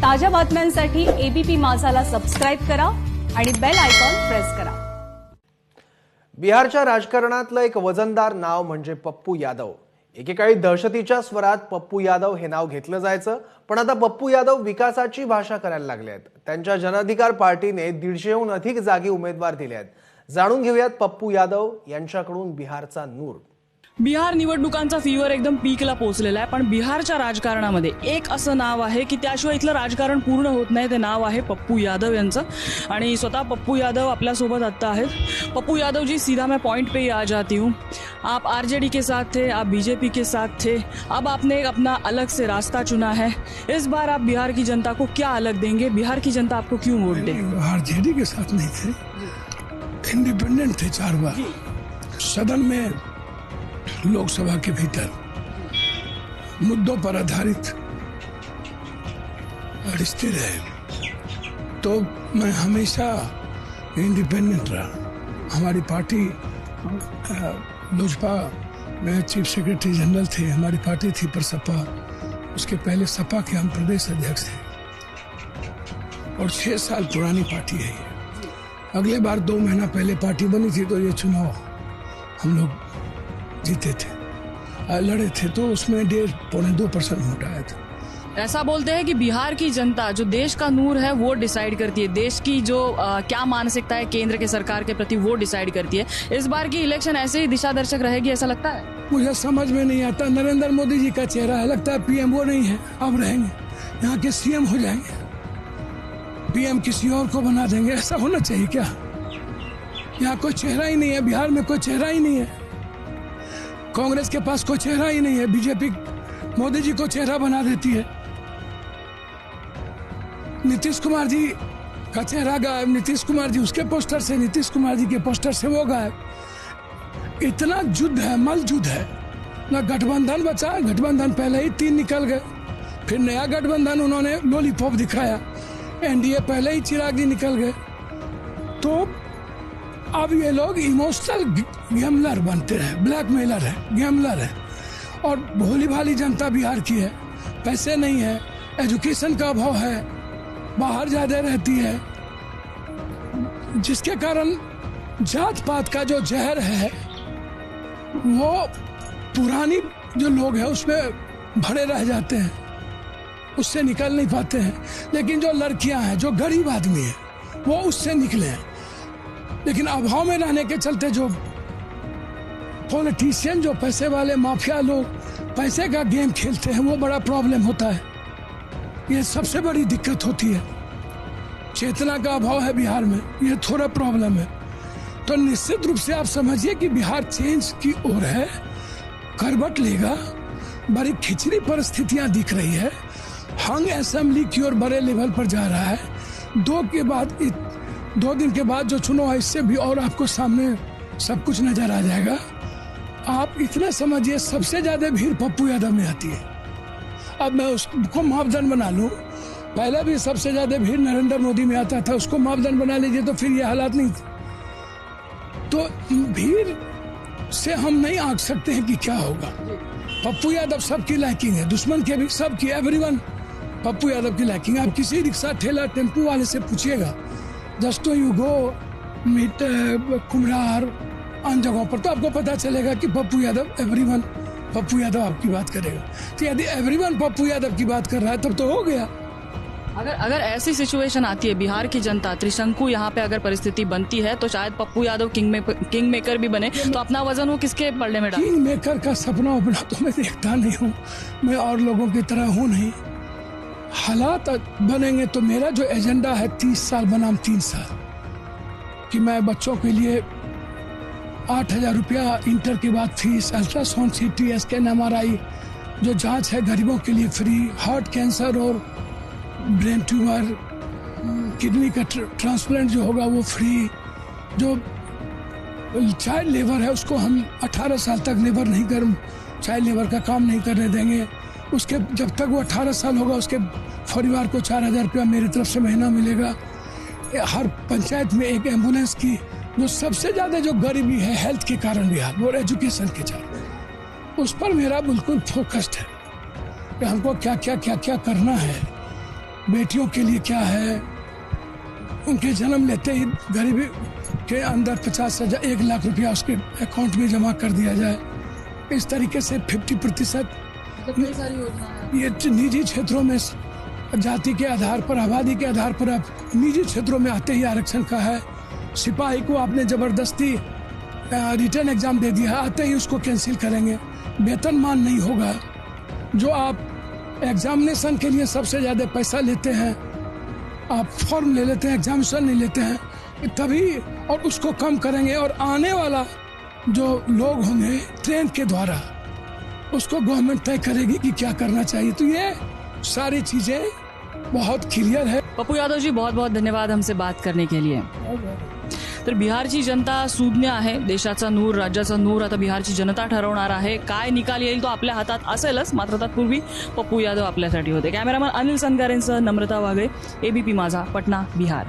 ताज्या बातम्यांसाठी ABP माझाला subscribe करा आणि बेल आयकॉन प्रेस करा। बिहारच्या राजकारणातलं एक वजनदार नाव म्हणजे पप्पू यादव। एकेकाळी दहशतीच्या स्वरात पप्पू यादव हे नाव घेतलं जायचं, पण आता पप्पू यादव विकासाची भाषा करायला लागले आहेत। त्यांच्या जनअधिकार पार्टीने 150हून अधिक जागी उमेदवार दिले आहेत। जाणून घेऊयात पप्पू यादव यांच्याकडून बिहारचा नूर। बिहार निवडणुकांचा फीवर एकदम पीकला पोहोचलेला आहे, पण बिहारच्या राजकारणामध्ये एक असं नाव आहे की त्याशिवाय इथलं राजकारण पूर्ण होत नाही। ते नाव आहे पप्पू यादव यांचं, आणि स्वतः पप्पू यादव आपल्यासोबत आता आहेत। पप्पू यादव जी, सीधा मैं पॉइंट पे ही आ जाती हूँ। आप आरजेडी के साथ थे, आप बीजेपी के साथ थे, अब आपने एक अपना अलग से रास्ता चुना है। इस बार आप बिहार की जनता को क्या अलग देंगे? बिहार की जनता आपको क्यों वोट दे? आरजेडी के साथ नहीं थे, इंडिपेंडेंट थे 4 बार। सदन में लोकसभा के भीतर मुद्दों पर आधारित रिश्ते रहे, तो मैं हमेशा इंडिपेंडेंट रहा। हमारी पार्टी लोजपा में चीफ सेक्रेटरी जनरल थे, हमारी पार्टी थी पर सपा, उसके पहले सपा के हम प्रदेश अध्यक्ष थे और 6 साल पुरानी पार्टी है ये। अगले बार 2 महीना पहले पार्टी बनी थी, तो ये चुनाव हम लोग जीते थे, लड़े थे, तो उसमें 1.5-2% वोट आया था। ऐसा बोलते हैं कि बिहार की जनता, जो देश का नूर है, वो डिसाइड करती है। देश की जो क्या मानसिकता है केंद्र के सरकार के प्रति, वो डिसाइड करती है। इस बार की इलेक्शन ऐसे ही दिशा दर्शक रहेगी, ऐसा लगता है? मुझे समझ में नहीं आता। नरेंद्र मोदी जी का चेहरा है, लगता है पीएम वो नहीं है, अब रहेंगे, यहाँ के सीएम हो जाएंगे, पीएम किसी और को बना देंगे। ऐसा होना चाहिए क्या? यहाँ कोई चेहरा ही नहीं है, बिहार में कोई चेहरा ही नहीं है, कांग्रेस के पास कोई चेहरा ही नहीं है, बीजेपी मोदी जी को चेहरा बना देती है। नीतीश कुमार जी का चेहरा गायब, नीतीश कुमार जी उसके पोस्टर से, नीतीश कुमार जी के पोस्टर से वो गायब। इतना युद्ध है, मल युद्ध है। ना गठबंधन बचा, गठबंधन पहले ही 3 निकल गए, फिर नया गठबंधन उन्होंने लॉलीपॉप दिखाया, एनडीए पहले ही चिराग जी निकल गए। तो अब ये लोग इमोशनल गैमलर बनते रहे, ब्लैकमेलर है, गैमलर है। और भोली भाली जनता बिहार की है, पैसे नहीं है, एजुकेशन का अभाव है, बाहर ज्यादा रहती है, जिसके कारण जात पात का जो जहर है वो पुरानी जो लोग हैं उसमें भरे रह जाते हैं, उससे निकल नहीं पाते हैं। लेकिन जो लड़कियां हैं, जो गरीब आदमी है, वो उससे निकले हैं। लेकिन अभाव में रहने के चलते जो पॉलिटिशियन, जो पैसे वाले माफिया लोग पैसे का गेम खेलते हैं, वो बड़ा प्रॉब्लम होता है। ये सबसे बड़ी दिक्कत होती है। चेतना का अभाव है बिहार में, ये थोड़ा प्रॉब्लम है। तो निश्चित रूप से आप समझिए कि बिहार चेंज की ओर है, करवट लेगा। बड़ी खिचड़ी परिस्थितियां दिख रही है। हंग असेंबली की ओर बड़े लेवल पर जा रहा है। 2 दिन के बाद जो चुनाव है, इससे भी और आपको सामने सब कुछ नजर आ जाएगा। आप इतना समझिए, सबसे ज्यादा भीड़ पप्पू यादव में आती है। अब मैं उसको मापदंड बना लूं, पहले भी सबसे ज्यादा भीड़ नरेंद्र मोदी में आता था, उसको मापदंड बना लीजिए तो फिर ये हालात नहीं थे। तो भीड़ से हम नहीं आंक सकते हैं कि क्या होगा। पप्पू यादव सबकी लाइकिंग है, दुश्मन के भी, सबकी, एवरीवन पप्पू यादव की लाइकिंग। आप किसी रिक्शा, ठेला, टेम्पू वाले से पूछिएगा, just you go meet Kumhrar, अन्य जगहों पर, तो आपको पता चलेगा कि पप्पू यादव, एवरीवन पप्पू यादव आपकी बात करेगा। तो यदि एवरीवन पप्पू यादव की बात कर रहा है तब तो हो गया। अगर ऐसी सिचुएशन आती है, बिहार की जनता त्रिशंकु, यहाँ पे अगर परिस्थिति बनती है, तो शायद पप्पू यादव किंग मेकर भी बने, तो अपना वजन वो किसके पलड़े में डाले? किंग मेकर का सपना अपना तो मैं देखता नहीं हूँ, मैं और लोगों की तरह हूँ नहीं। हालात बनेंगे तो मेरा जो एजेंडा है 30 साल बनाम 3 साल, कि मैं बच्चों के लिए 8,000 रुपया इंटर के बाद fees, ultrasound, CT scan, MRI जो जांच है गरीबों के लिए फ्री, हार्ट कैंसर और ब्रेन ट्यूमर, किडनी का ट्रांसप्लांट जो होगा वो फ्री, जो चाइल्ड लेबर है उसको हम 18 साल तक लेबर नहीं कर, चाइल्ड लेबर का काम नहीं करने देंगे। उसके जब तक वो 18 साल होगा उसके परिवार को 4,000 रुपया मेरी तरफ से महीना मिलेगा। हर पंचायत में एक एम्बुलेंस की, जो सबसे ज्यादा जो गरीबी है हेल्थ के कारण बिहार और एजुकेशन के कारण, उस पर मेरा बिल्कुल फोकस्ड है कि हमको क्या क्या करना है। बेटियों के लिए क्या है, उनके जन्म लेते ही गरीबी के अंदर 50,000 1 लाख रुपया उसके अकाउंट में जमा कर दिया जाए। इस तरीके से 50% ये निजी क्षेत्रों में जाति के आधार पर, आबादी के आधार पर अब निजी क्षेत्रों में आते ही आरक्षण का है। सिपाही को आपने जबरदस्ती रिटर्न एग्जाम दे दिया, आते ही उसको कैंसिल करेंगे। वेतनमान नहीं होगा। जो आप एग्जामिनेशन के लिए सबसे ज़्यादा पैसा लेते हैं, आप फॉर्म ले लेते हैं, एग्जामिनेशन नहीं लेते हैं, तभी और उसको कम करेंगे। और आने वाला जो लोग होंगे ट्रेन के द्वारा, उसको गवर्नमेंट तय करेगी कि क्या करना चाहिए। तो ये सारी चीज़ें बहुत क्लियर है। पप्पू यादव जी, बहुत बहुत धन्यवाद हमसे बात करने के लिए. तर बिहारची जनता सुज्ञ आहे. देशाचा नूर, राज्याचा नूर आता बिहारची जनता ठरवणार आहे. काय निकाल येईल तो आपल्या हातात असेलच, मात्र तत्पूर्वी पप्पू यादव आपल्यासाठी होते. कॅमेरामन अनिल संगारेंसह नम्रता वागळे, एबीपी माझा, पटना, बिहार.